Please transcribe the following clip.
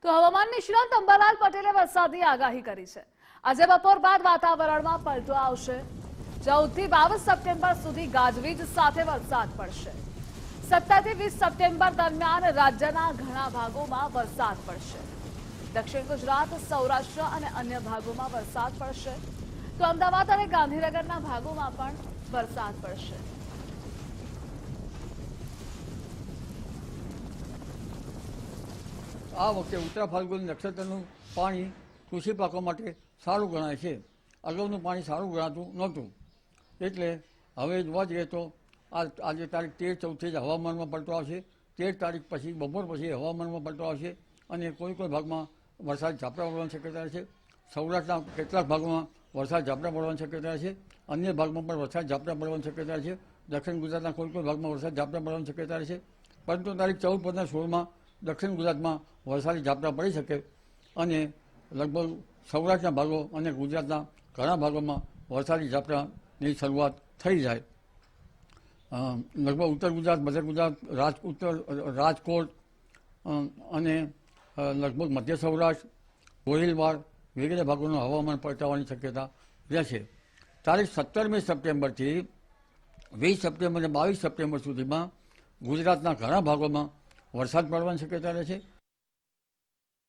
તો હવામાન નિષ્ણાત અંબાલાલ પટેલે વરસાદની આગાહી કરી છે। આજે બપોર બાદ વાતાવરણમાં પલટો આવશે। 14 થી 22 સપ્ટેમ્બર સુધી ગાજવીજ સાથે વરસાદ પડશે। 17 થી 20 સપ્ટેમ્બર દરમિયાન રાજ્યના ઘણા ભાગોમાં વરસાદ પડશે। દક્ષિણ ગુજરાત, સૌરાષ્ટ્ર અને અન્ય ભાગોમાં વરસાદ પડશે, તો અમદાવાદ અને ગાંધીનગરના ભાગોમાં પણ વરસાદ પડશે। આ વખતે ઉત્તરા ફાલ્ગુની નક્ષત્રનું પાણી કૃષિ પાકો માટે સારું ગણાય છે। અગાઉનું પાણી સારું ગણાતું નહોતું, એટલે હવે જોવા જઈએ તો આજે તારીખ 13-14 જ હવામાનમાં પલટો આવશે। 13 તારીખ પછી બપોર પછી હવામાનમાં પલટો આવશે અને કોઈ ભાગમાં વરસાદ ઝાપટા પડવાની શક્યતા છે। સૌરાષ્ટ્રના કેટલાક ભાગોમાં વરસાદ ઝાપટા પડવાની શક્યતા છે, અન્ય ભાગમાં પણ વરસાદ ઝાપટા પડવાની શક્યતા છે। દક્ષિણ ગુજરાતના કોઈ ભાગમાં વરસાદ ઝાપટા પડવાની શક્યતા છે, પરંતુ તારીખ 14 પછી 16માં દક્ષિણ ગુજરાતમાં વરસાદી ઝાપટા પડી શકે અને લગભગ સૌરાષ્ટ્રના ભાગો અને ગુજરાતના ઘણા ભાગોમાં વરસાદી ઝાપટાની શરૂઆત થઈ જાય। લગભગ ઉત્તર ગુજરાત, મધ્ય ગુજરાત, રાજકોટ અને લગભગ મધ્ય સૌરાષ્ટ્ર, ગોહિલવાડ વગેરે ભાગોનું હવામાન પલટાવાની શક્યતા રહેશે। તારીખ 17મી સપ્ટેમ્બરથી 20 સપ્ટેમ્બર અને 22 સપ્ટેમ્બર સુધીમાં ગુજરાતના ઘણા ભાગોમાં વરસાદ પડવાની શક્યતા રહેશે।